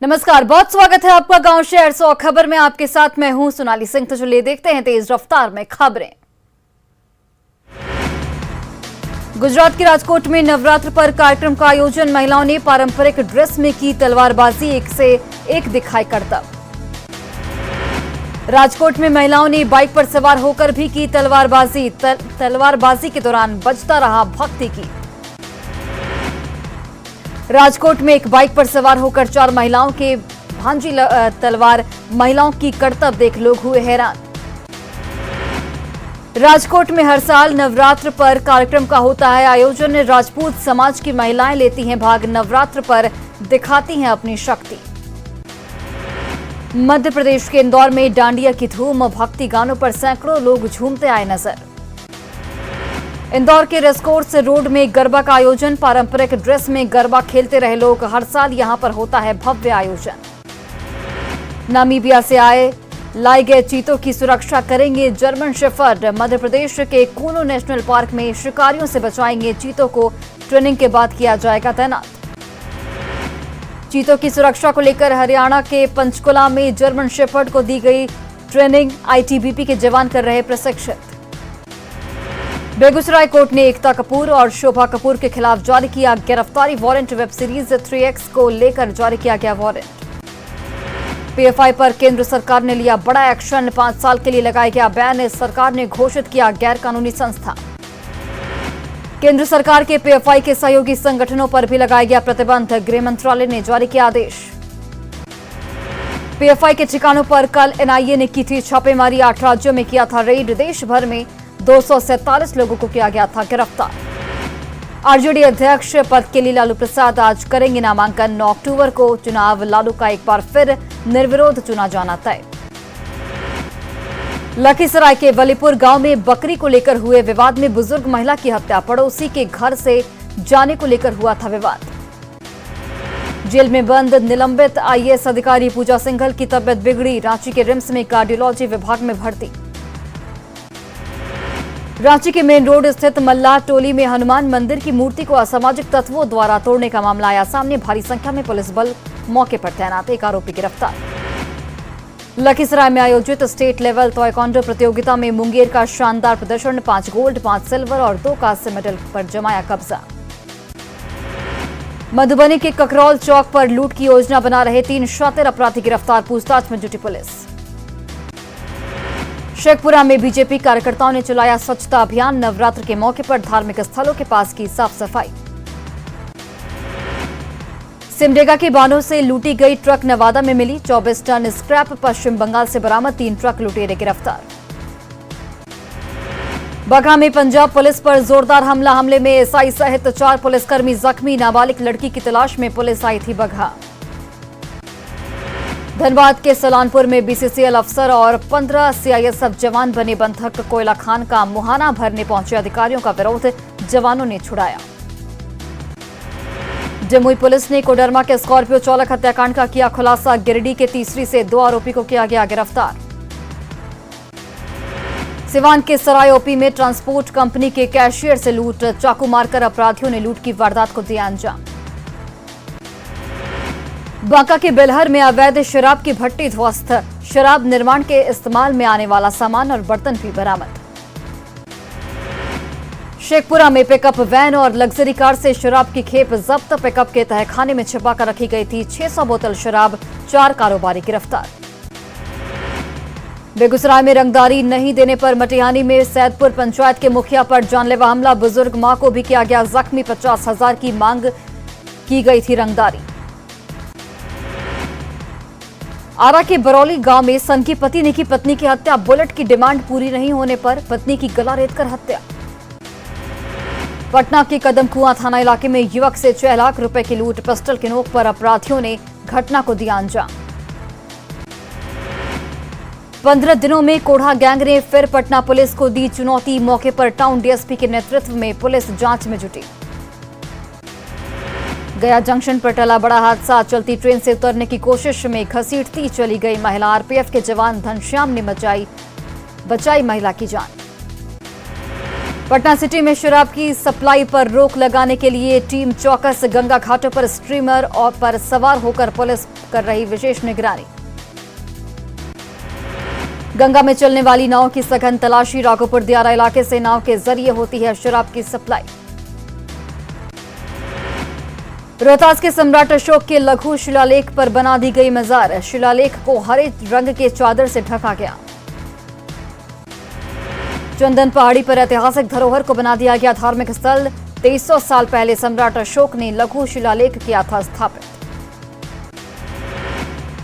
नमस्कार, बहुत स्वागत है आपका गांव शहर 100 खबर में। आपके साथ मैं हूं सोनाली सिंह। तो चलिए देखते हैं तेज रफ्तार में खबरें। गुजरात के राजकोट में नवरात्र पर कार्यक्रम का आयोजन। महिलाओं ने पारंपरिक ड्रेस में की तलवारबाजी, एक से एक दिखाई करतब। राजकोट में महिलाओं ने बाइक पर सवार होकर भी की तलवारबाजी। तलवारबाजी के दौरान बजता रहा भक्ति गीत। राजकोट में एक बाइक पर सवार होकर 4 महिलाओं के भांजी तलवार महिलाओं की करतब देख लोग हुए हैरान। राजकोट में हर साल नवरात्र पर कार्यक्रम का होता है आयोजन। राजपूत समाज की महिलाएं लेती हैं भाग, नवरात्र पर दिखाती हैं अपनी शक्ति। मध्य प्रदेश के इंदौर में डांडिया की धूम, भक्ति गानों पर सैकड़ों लोग झूमते आए नजर। इंदौर के रेसकोर्स रोड में गरबा का आयोजन। पारंपरिक ड्रेस में गरबा खेलते रहे लोग। हर साल यहां पर होता है भव्य आयोजन। नामीबिया से लाए गए चीतों की सुरक्षा करेंगे जर्मन शेफर्ड। मध्य प्रदेश के कूनो नेशनल पार्क में शिकारियों से बचाएंगे चीतों को। ट्रेनिंग के बाद किया जाएगा तैनात। चीतों की सुरक्षा को लेकर हरियाणा के पंचकुला में जर्मन शेफर्ड को दी गई ट्रेनिंग। आईटीबीपी के जवान कर रहे प्रशिक्षित। बेगूसराय कोर्ट ने एकता कपूर और शोभा कपूर के खिलाफ जारी किया गिरफ्तारी वारंट। वेब सीरीज 3X को लेकर जारी किया गया वारंट। पीएफआई पर केंद्र सरकार ने लिया बड़ा एक्शन। 5 साल के लिए लगाया गया बैन। सरकार ने घोषित किया गैर कानूनी संस्था। केंद्र सरकार के पीएफआई के सहयोगी संगठनों पर भी लगाया गया प्रतिबंध। गृह मंत्रालय ने जारी किया आदेश। पीएफआई के ठिकानों पर कल एनआईए ने की थी छापेमारी। 8 राज्यों में किया था रेड। देश भर में 247 लोगों को किया गया था गिरफ्तार। आरजेडी अध्यक्ष पद के लिए लालू प्रसाद आज करेंगे नामांकन। 9 अक्टूबर को चुनाव। लालू का एक बार फिर निर्विरोध चुना जाना तय। लखीसराय के वलीपुर गांव में बकरी को लेकर हुए विवाद में बुजुर्ग महिला की हत्या। पड़ोसी के घर से जाने को लेकर हुआ था विवाद। जेल में बंद निलंबित आईएएस अधिकारी पूजा सिंघल की तबियत बिगड़ी। रांची के रिम्स में कार्डियोलॉजी विभाग में भर्ती। रांची के मेन रोड स्थित मल्लाह टोली में हनुमान मंदिर की मूर्ति को असामाजिक तत्वों द्वारा तोड़ने का मामला आया सामने। भारी संख्या में पुलिस बल मौके पर तैनात। एक आरोपी गिरफ्तार। लखीसराय में आयोजित स्टेट लेवल ताइक्वांडो प्रतियोगिता में मुंगेर का शानदार प्रदर्शन। 5 गोल्ड, 5 सिल्वर और 2 कांस्य मेडल पर जमाया कब्जा। मधुबनी के ककरौल चौक पर लूट की योजना बना रहे 3 शातिर अपराधी गिरफ्तार। पूछताछ में जुटी पुलिस। शेखपुरा में बीजेपी कार्यकर्ताओं ने चलाया स्वच्छता अभियान। नवरात्र के मौके पर धार्मिक स्थलों के पास की साफ सफाई। सिमडेगा के बानों से लूटी गई ट्रक नवादा में मिली। 24 टन स्क्रैप पश्चिम बंगाल से बरामद। 3 ट्रक लुटेरे गिरफ्तार। बगहा में पंजाब पुलिस पर जोरदार हमला। हमले में एसआई सहित 4 पुलिसकर्मी जख्मी। नाबालिग लड़की की तलाश में पुलिस आई थी बगहा। धनबाद के सलानपुर में बीसीसीएल अफसर और 15 सीआईएसएफ जवान बने बंधक। कोयला खान का मुहाना भरने पहुंचे अधिकारियों का विरोध जवानों ने छुड़ाया। जमुई पुलिस ने कोडरमा के स्कॉर्पियो चालक हत्याकांड का किया खुलासा। गिरिडीह के तीसरी से 2 आरोपी को किया गया गिरफ्तार। सिवान के सराय ओपी में ट्रांसपोर्ट कंपनी के कैशियर से लूट। चाकू मारकर अपराधियों ने लूट की वारदात को दिया अंजाम। बांका के बेलहर में अवैध शराब की भट्टी ध्वस्त। शराब निर्माण के इस्तेमाल में आने वाला सामान और बर्तन भी बरामद। शेखपुरा में पिकअप वैन और लग्जरी कार से शराब की खेप जब्त। पिकअप के तहखाने में छिपाकर रखी गई थी 600 बोतल शराब। 4 कारोबारी गिरफ्तार। बेगूसराय में रंगदारी नहीं देने पर मटिहानी में सैदपुर पंचायत के मुखिया पर जानलेवा हमला। बुजुर्ग मां को भी किया गया जख्मी। 50,000 की मांग की गई थी रंगदारी। आरा के बरौली गांव में सन की पति ने की पत्नी की हत्या। बुलेट की डिमांड पूरी नहीं होने पर पत्नी की गला रेतकर हत्या। पटना के कदम कुआं थाना इलाके में युवक से 6 लाख रुपए की लूट। पिस्टल की नोक पर अपराधियों ने घटना को दिया अंजाम। 15 दिनों में कोढ़ा गैंग ने फिर पटना पुलिस को दी चुनौती। मौके पर टाउन डीएसपी के नेतृत्व में पुलिस जांच में जुटी। गया जंक्शन पर टला बड़ा हादसा। चलती ट्रेन से उतरने की कोशिश में घसीटती चली गई महिला। आरपीएफ के जवान घनश्याम ने बचाई महिला की जान। पटना सिटी में शराब की सप्लाई पर रोक लगाने के लिए टीम चौकस। गंगा घाटों पर स्ट्रीमर और पर सवार होकर पुलिस कर रही विशेष निगरानी। गंगा में चलने वाली नाव की सघन तलाशी। राघोपुर दियारा इलाके से नाव के जरिए होती है शराब की सप्लाई। रोहतास के सम्राट अशोक के लघु शिलालेख पर बना दी गई मजार। शिलालेख को हरे रंग के चादर से ढका गया। चंदन पहाड़ी पर ऐतिहासिक धरोहर को बना दिया गया धार्मिक स्थल। 2300 साल पहले सम्राट अशोक ने लघु शिलालेख किया था स्थापित।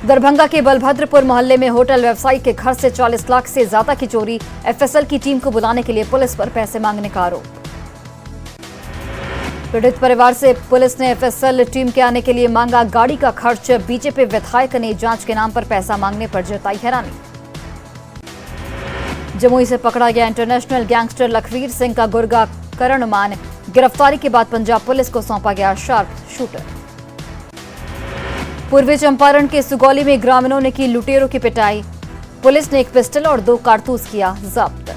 दरभंगा के बलभद्रपुर मोहल्ले में होटल व्यवसायी के घर से 40 लाख से ज्यादा की चोरी। एफएसएल की टीम को बुलाने के लिए पुलिस पर पैसे मांगने का आरोप। पीड़ित परिवार से पुलिस ने एफएसएल टीम के आने के लिए मांगा गाड़ी का खर्च। बीजेपी विधायक ने जांच के नाम पर पैसा मांगने पर जताई हैरानी। जमुई से पकड़ा गया इंटरनेशनल गैंगस्टर लखवीर सिंह का गुर्गा करण मान। गिरफ्तारी के बाद पंजाब पुलिस को सौंपा गया शार्प शूटर। पूर्वी चंपारण के सुगौली में ग्रामीणों ने की लुटेरों की पिटाई। पुलिस ने एक पिस्टल और 2 कारतूस किया जब्त।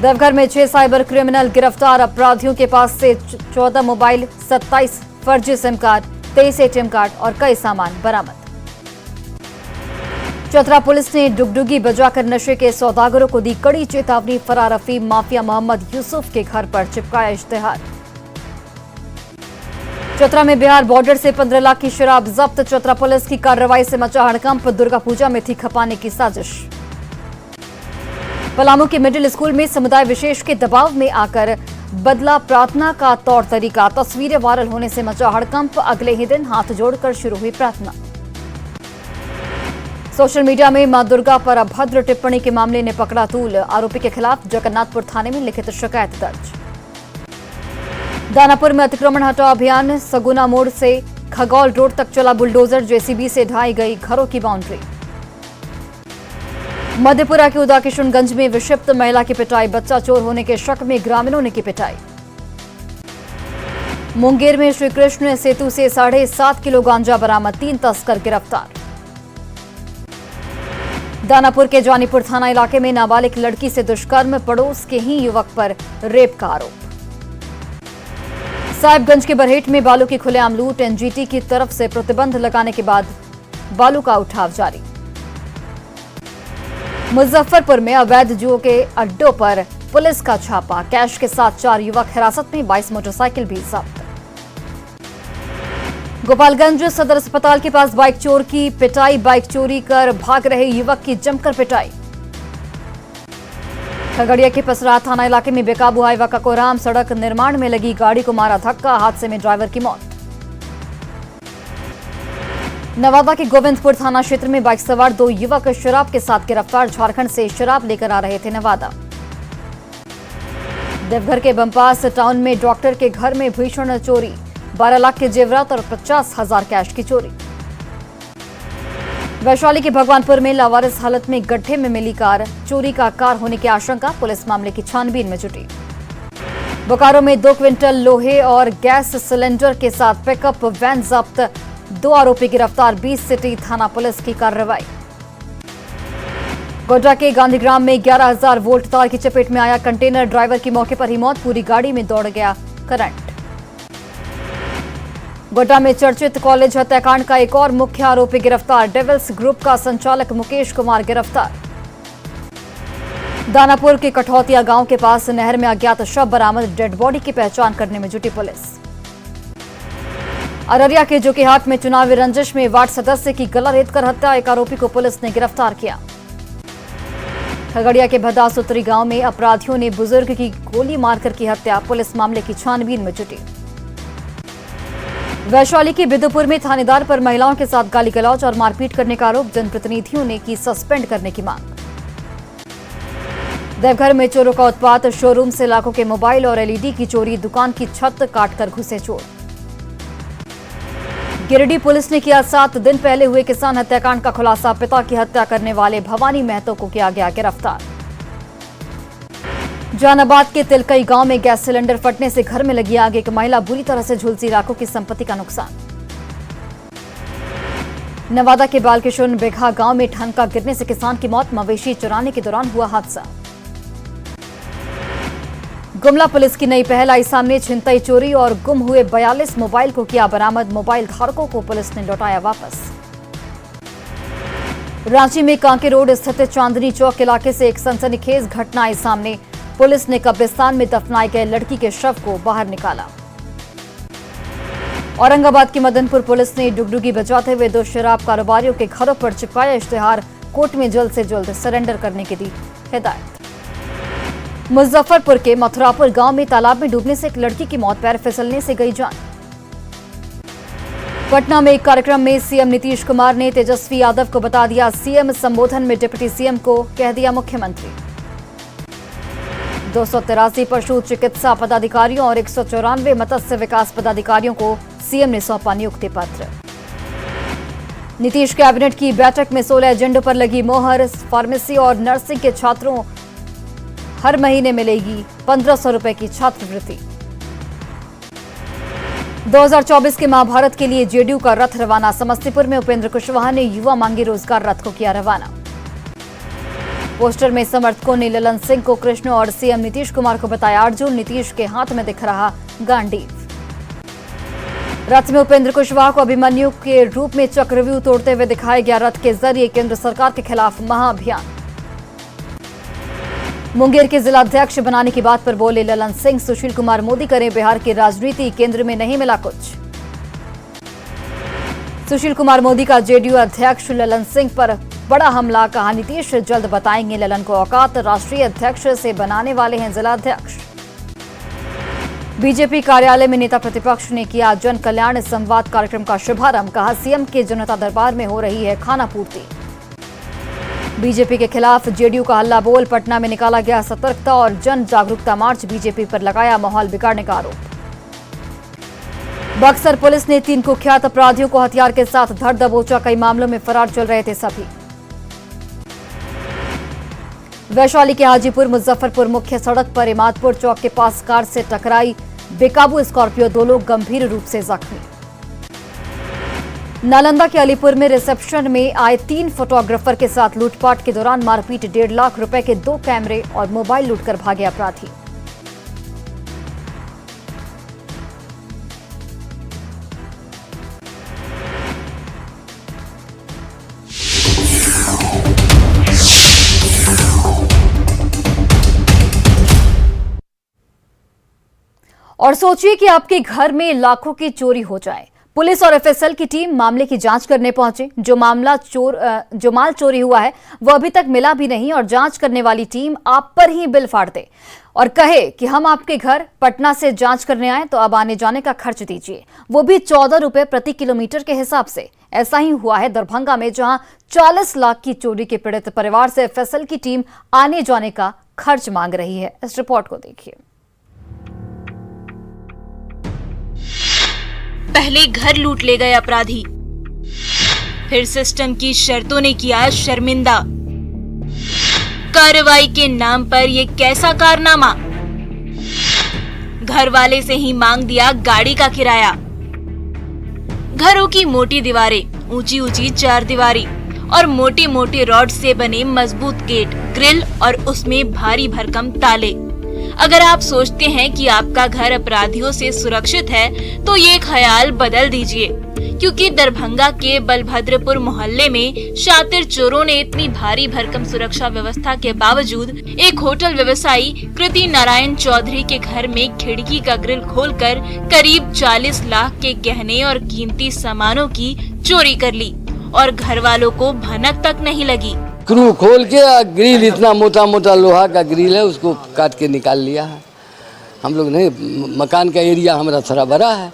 देवघर में 6 साइबर क्रिमिनल गिरफ्तार। अपराधियों के पास से 14 मोबाइल, 27 फर्जी सिम कार्ड, 23 एटीएम कार्ड और कई सामान बरामद। चतरा पुलिस ने डुगडुगी बजाकर नशे के सौदागरों को दी कड़ी चेतावनी। फरार अफीम माफिया मोहम्मद यूसुफ के घर पर चिपकाया इश्तेहार। चतरा में बिहार बॉर्डर से 15 लाख की शराब जब्त। चतरा पुलिस की कार्रवाई से मचा हड़कंप। दुर्गा पूजा में थी खपाने की साजिश। पलामू के मिडिल स्कूल में समुदाय विशेष के दबाव में आकर बदला प्रार्थना का तौर तरीका। तस्वीरें वायरल होने से मचा हड़कंप। अगले ही दिन हाथ जोड़कर शुरू हुई प्रार्थना। सोशल मीडिया में मां दुर्गा पर अभद्र टिप्पणी के मामले ने पकड़ा तूल। आरोपी के खिलाफ जगन्नाथपुर थाने में लिखित शिकायत दर्ज। दानापुर में अतिक्रमण हटाओ अभियान। सगुना मोड़ से खगौल रोड तक चला बुलडोजर। जेसीबी से ढाई गई घरों की बाउंड्री। मधेपुरा के उदाकिशुनगंज में विक्षिप्त महिला की पिटाई। बच्चा चोर होने के शक में ग्रामीणों ने की पिटाई। मुंगेर में श्रीकृष्ण सेतु से 7.5 किलो गांजा बरामद। 3 तस्कर गिरफ्तार। दानापुर के जानीपुर थाना इलाके में नाबालिग लड़की से दुष्कर्म। पड़ोस के ही युवक पर रेप का आरोप। साहिबगंज के बरहेट में बालू की खुलेआम लूट। एनजीटी की तरफ से प्रतिबंध लगाने के बाद बालू का उठाव जारी। मुजफ्फरपुर में अवैध जुओं के अड्डों पर पुलिस का छापा। कैश के साथ 4 युवक हिरासत में। 22 मोटरसाइकिल भी जब्त। गोपालगंज सदर अस्पताल के पास बाइक चोर की पिटाई। बाइक चोरी कर भाग रहे युवक की जमकर पिटाई। खगड़िया के पसराहा थाना इलाके में बेकाबू हाईवा का कोहराम। सड़क निर्माण में लगी गाड़ी को मारा धक्का। हादसे में ड्राइवर की मौत। नवादा के गोविंदपुर थाना क्षेत्र में बाइक सवार 2 युवक शराब के साथ गिरफ्तार। झारखंड से शराब लेकर आ रहे थे नवादा। देवघर के बमपास टाउन में डॉक्टर के घर में भीषण चोरी। 12 लाख के जेवरात और 50,000 कैश की चोरी। वैशाली के भगवानपुर में लावारिस हालत में गड्ढे में मिली कार। चोरी का कार होने की आशंका। पुलिस मामले की छानबीन में जुटी। बोकारो में 2 क्विंटल लोहे और गैस सिलेंडर के साथ पिकअप वैन जब्त। 2 आरोपी गिरफ्तार। 20 सिटी थाना पुलिस की कार्रवाई। गोड्डा के गांधीग्राम में 11,000 वोल्ट तार की चपेट में आया कंटेनर। ड्राइवर की मौके पर ही मौत। पूरी गाड़ी में दौड़ गया करंट। गोड्डा में चर्चित कॉलेज हत्याकांड का एक और मुख्य आरोपी गिरफ्तार। डेविल्स ग्रुप का संचालक मुकेश कुमार गिरफ्तार। दानापुर के कठौतिया गांव के पास नहर में अज्ञात शव बरामद। डेड बॉडी की पहचान करने में जुटी पुलिस। अररिया के जोकीहाट में चुनावी रंजिश में वार्ड सदस्य की गला रेतकर हत्या। एक आरोपी को पुलिस ने गिरफ्तार किया। खगड़िया के भदासुतरी गांव में अपराधियों ने बुजुर्ग की गोली मारकर की हत्या। पुलिस मामले की छानबीन में जुटी। वैशाली के बिदुपुर में थानेदार पर महिलाओं के साथ गाली गलौज और मारपीट करने का आरोप। जनप्रतिनिधियों ने की सस्पेंड करने की मांग। देवघर में चोरों का उत्पात। शोरूम से लाखों के मोबाइल और एलईडी की चोरी। दुकान की छत काटकर घुसे चोर। गिरिडीह पुलिस ने किया 7 दिन पहले हुए किसान हत्याकांड का खुलासा। पिता की हत्या करने वाले भवानी महतो को किया गया गिरफ्तार। जहानाबाद के तिलकई गांव में गैस सिलेंडर फटने से घर में लगी आग। एक महिला बुरी तरह से झुलसी। लाखों की संपत्ति का नुकसान। नवादा के बालकिशोर बेघा गांव में ठनका गिरने से किसान की मौत। मवेशी चराने के दौरान हुआ हादसा। गुमला पुलिस की नई पहल आई सामने। छिनतई चोरी और गुम हुए 42 मोबाइल को किया बरामद। मोबाइल धारकों को पुलिस ने लौटाया वापस। रांची में कांके रोड स्थित चांदनी चौक इलाके से एक सनसनीखेज घटना आई सामने। पुलिस ने कब्रिस्तान में दफनाए गए लड़की के शव को बाहर निकाला। औरंगाबाद की मदनपुर पुलिस ने डुगडुगी बजाते हुए 2 शराब कारोबारियों के घरों पर चिपकाया इश्तेहार। कोर्ट में जल्द से जल्द सरेंडर करने की दी हिदायत। मुजफ्फरपुर के मथुरापुर गांव में तालाब में डूबने से एक लड़की की मौत, पैर फिसलने से गई जान। पटना में एक कार्यक्रम में सीएम नीतीश कुमार ने तेजस्वी यादव को बता दिया सीएम। संबोधन में डिप्टी सीएम को कह दिया मुख्यमंत्री। 283 पशु चिकित्सा पदाधिकारियों और 194 मत्स्य विकास पदाधिकारियों को सीएम ने सौंपा नियुक्ति पत्र। नीतीश कैबिनेट की बैठक में 16 एजेंडों पर लगी मोहर। फार्मेसी और नर्सिंग के छात्रों हर महीने मिलेगी 1500 रुपए की छात्रवृत्ति। 2024 के महाभारत के लिए जेडीयू का रथ रवाना। समस्तीपुर में उपेंद्र कुशवाहा ने युवा मांगी रोजगार रथ को किया रवाना। पोस्टर में समर्थकों ने ललन सिंह को कृष्ण और सीएम नीतीश कुमार को बताया अर्जुन। नीतीश के हाथ में दिख रहा गांडीव। रथ में उपेंद्र कुशवाहा को अभिमन्यु के रूप में चक्रव्यूह तोड़ते हुए दिखाया गया। रथ के जरिए केंद्र सरकार के खिलाफ महाअभियान। मुंगेर के जिलाध्यक्ष बनाने की बात पर बोले ललन सिंह। सुशील कुमार मोदी करें बिहार की राजनीति, केंद्र में नहीं मिला कुछ। सुशील कुमार मोदी का जेडीयू अध्यक्ष ललन सिंह पर बड़ा हमला, कहा नीतीश जल्द बताएंगे ललन को औकात। राष्ट्रीय अध्यक्ष से बनाने वाले हैं जिलाध्यक्ष। बीजेपी कार्यालय में नेता प्रतिपक्ष ने किया जन कल्याण संवाद कार्यक्रम का शुभारंभ, कहा सीएम के जनता दरबार में हो रही है खाना पूर्ति। बीजेपी के खिलाफ जेडीयू का हल्ला बोल। पटना में निकाला गया सतर्कता और जन जागरूकता मार्च। बीजेपी पर लगाया माहौल बिगाड़ने का आरोप। बक्सर पुलिस ने 3 कुख्यात अपराधियों को हथियार के साथ धर दबोचा। कई मामलों में फरार चल रहे थे सभी। वैशाली के हाजीपुर मुजफ्फरपुर मुख्य सड़क पर इमादपुर चौक के पास कार से टकराई बेकाबू स्कॉर्पियो। 2 लोग गंभीर रूप से जख्मी। नालंदा के अलीपुर में रिसेप्शन में आए 3 फोटोग्राफर के साथ लूटपाट के दौरान मारपीट। 1.5 लाख रुपए के 2 कैमरे और मोबाइल लूटकर भागे अपराधी। और सोचिए कि आपके घर में लाखों की चोरी हो जाए। पुलिस और एफएसएल की टीम मामले की जांच करने पहुंचे। जो माल चोरी हुआ है वो अभी तक मिला भी नहीं और जांच करने वाली टीम आप पर ही बिल फाड़ दे और कहे कि हम आपके घर पटना से जांच करने आए तो अब आने जाने का खर्च दीजिए, वो भी 14 रुपए प्रति किलोमीटर के हिसाब से। ऐसा ही हुआ है दरभंगा में, जहां 40 लाख की चोरी के पीड़ित परिवार से एफएसएल की टीम आने जाने का खर्च मांग रही है। इस रिपोर्ट को देखिए। पहले घर लूट ले गए अपराधी, फिर सिस्टम की शर्तों ने किया शर्मिंदा। कार्रवाई के नाम पर ये कैसा कारनामा? घर वाले से ही मांग दिया गाड़ी का किराया। घरों की मोटी दीवारें, ऊंची ऊंची 4 दीवारी और मोटे मोटे रॉड से बने मजबूत गेट, ग्रिल और उसमें भारी भरकम ताले। अगर आप सोचते हैं कि आपका घर अपराधियों से सुरक्षित है तो ये ख्याल बदल दीजिए, क्योंकि दरभंगा के बलभद्रपुर मोहल्ले में शातिर चोरों ने इतनी भारी भरकम सुरक्षा व्यवस्था के बावजूद एक होटल व्यवसायी कृति नारायण चौधरी के घर में खिड़की का ग्रिल खोलकर करीब 40 लाख के गहने और कीमती सामानों की चोरी कर ली और घर वालों को भनक तक नहीं लगी। स्क्रू खोल के ग्रिल, इतना मोटा मोटा लोहा का ग्रिल है, उसको काट के निकाल लिया है। हम लोग नहीं, मकान का एरिया हमारा थोड़ा बड़ा है,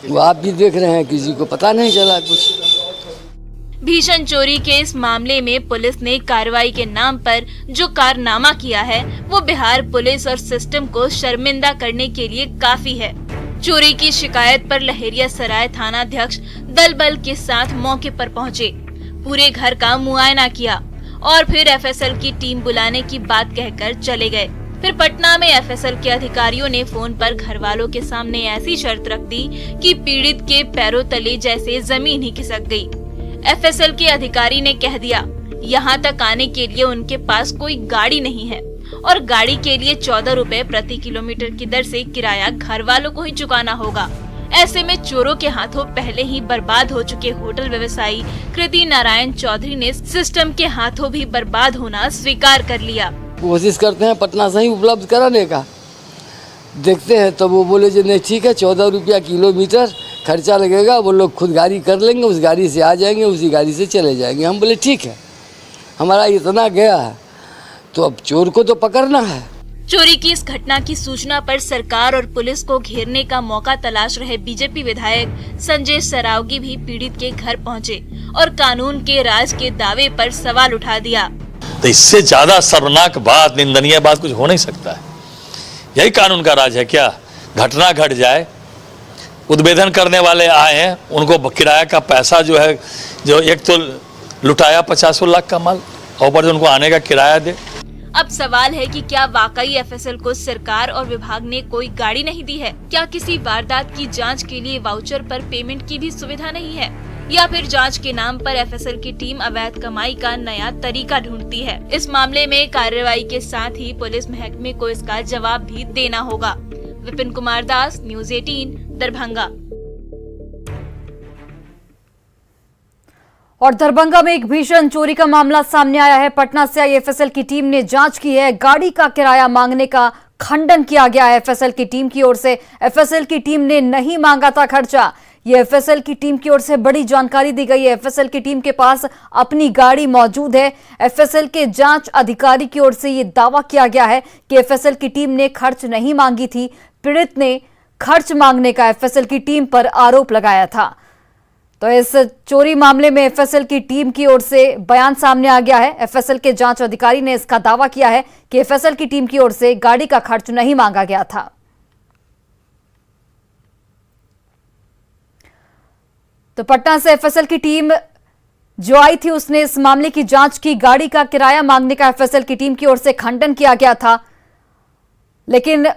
वो आप भी देख रहे हैं, किसी को पता नहीं चला कुछ। भीषण चोरी के इस मामले में पुलिस ने कार्रवाई के नाम पर जो कारनामा किया है वो बिहार पुलिस और सिस्टम को शर्मिंदा करने के लिए काफी है। चोरी की शिकायत पर लहेरियासराय थानाध्यक्ष दल बल के साथ मौके पर पहुंचे, पूरे घर का मुआयना किया और फिर एफएसएल की टीम बुलाने की बात कहकर चले गए। फिर पटना में एफएसएल के अधिकारियों ने फोन पर घर वालों के सामने ऐसी शर्त रख दी कि पीड़ित के पैरों तले जैसे जमीन ही खिसक गई। एफएसएल के अधिकारी ने कह दिया यहाँ तक आने के लिए उनके पास कोई गाड़ी नहीं है और गाड़ी के लिए 14 रुपए प्रति किलोमीटर की दर से किराया घर वालों को ही चुकाना होगा। ऐसे में चोरों के हाथों पहले ही बर्बाद हो चुके होटल व्यवसायी कृति नारायण चौधरी ने सिस्टम के हाथों भी बर्बाद होना स्वीकार कर लिया। कोशिश करते हैं पटना से ही उपलब्ध कराने का, देखते हैं। तो वो बोले जो नहीं ठीक है, 14 रुपया किलोमीटर खर्चा लगेगा, वो लोग खुद गाड़ी कर लेंगे, उस गाड़ी से आ जाएंगे, उसी गाड़ी से चले जाएंगे। हम बोले ठीक है, हमारा इतना गया है तो अब चोर को तो पकड़ना है। चोरी की इस घटना की सूचना पर सरकार और पुलिस को घेरने का मौका तलाश रहे बीजेपी विधायक संजय सरावगी भी पीड़ित के घर पहुंचे और कानून के राज के दावे पर सवाल उठा दिया। तो इससे ज्यादा शर्मनाक बात, निंदनीय बात कुछ हो नहीं सकता है। यही कानून का राज है क्या? घटना घट जाए, उद्भेदन करने वाले आए हैं, उनको किराया का पैसा जो है, जो एक तो लुटाया 50 लाख का माल, और ऊपर से उनको आने का किराया दे। अब सवाल है कि क्या वाकई एफएसएल को सरकार और विभाग ने कोई गाड़ी नहीं दी है? क्या किसी वारदात की जांच के लिए वाउचर पर पेमेंट की भी सुविधा नहीं है? या फिर जांच के नाम पर एफएसएल की टीम अवैध कमाई का नया तरीका ढूंढती है? इस मामले में कार्रवाई के साथ ही पुलिस महकमे को इसका जवाब भी देना होगा। विपिन कुमार दास, न्यूज़ 18, दरभंगा। और दरभंगा में एक भीषण चोरी का मामला सामने आया है। पटना से आई एफएसएल की टीम ने जांच की है। गाड़ी का किराया मांगने का खंडन किया गया है एफएसएल की टीम की ओर से। एफएसएल की टीम ने नहीं मांगा था खर्चा। ये एफएसएल की टीम की ओर से बड़ी जानकारी दी गई है। एफएसएल की टीम के पास अपनी गाड़ी मौजूद है। एफएसएल के जांच अधिकारी की ओर से ये दावा किया गया है कि एफएसएल की टीम ने खर्च नहीं मांगी थी। पीड़ित ने खर्च मांगने का एफएसएल की टीम पर आरोप लगाया था। तो इस चोरी मामले में एफएसएल की टीम की ओर से बयान सामने आ गया है। एफएसएल के जांच अधिकारी ने इसका दावा किया है कि एफएसएल की टीम की ओर से गाड़ी का खर्च नहीं मांगा गया था। तो पटना से एफएसएल की टीम जो आई थी उसने इस मामले की जांच की। गाड़ी का किराया मांगने का एफएसएल की टीम की ओर से खंडन किया गया था, लेकिन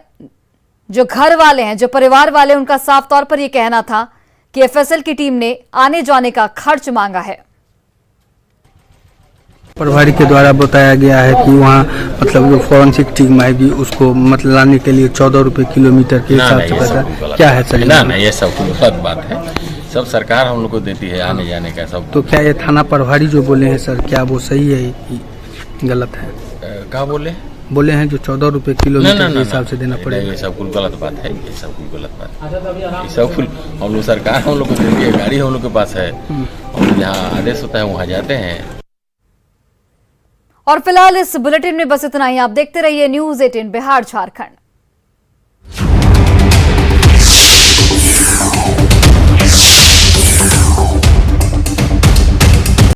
जो घर वाले हैं, जो परिवार वाले, उनका साफ तौर पर यह कहना था कि एफएसएल की टीम ने आने जाने का खर्च मांगा है। प्रभारी के द्वारा बताया गया है कि वहाँ मतलब जो फॉरेंसिक टीम आएगी उसको मतलब लाने के लिए 14 रुपए किलोमीटर के हिसाब से पैसा क्या है सर? ना ये सब गलत बात है। सब सरकार हम लोग को देती है आने जाने का सब। तो क्या ये थाना प्रभारी जो बोले हैं सर, क्या वो सही है कि गलत है? क्या बोले हैं जो 14 रुपए किलोमीटर के हिसाब से देना पड़ेगा। ये सब कुल गलत बात है। ये सब कुल गलत बात है। ये सब कुल हम लोग सरकार हम लोग को देती है, गाड़ी हम लोग के पास है, हम जहाँ आदेश होता है वहाँ जाते हैं। और फिलहाल इस बुलेटिन में बस इतना ही। आप देखते रहिए न्यूज़ 18 बिहार झारखंड।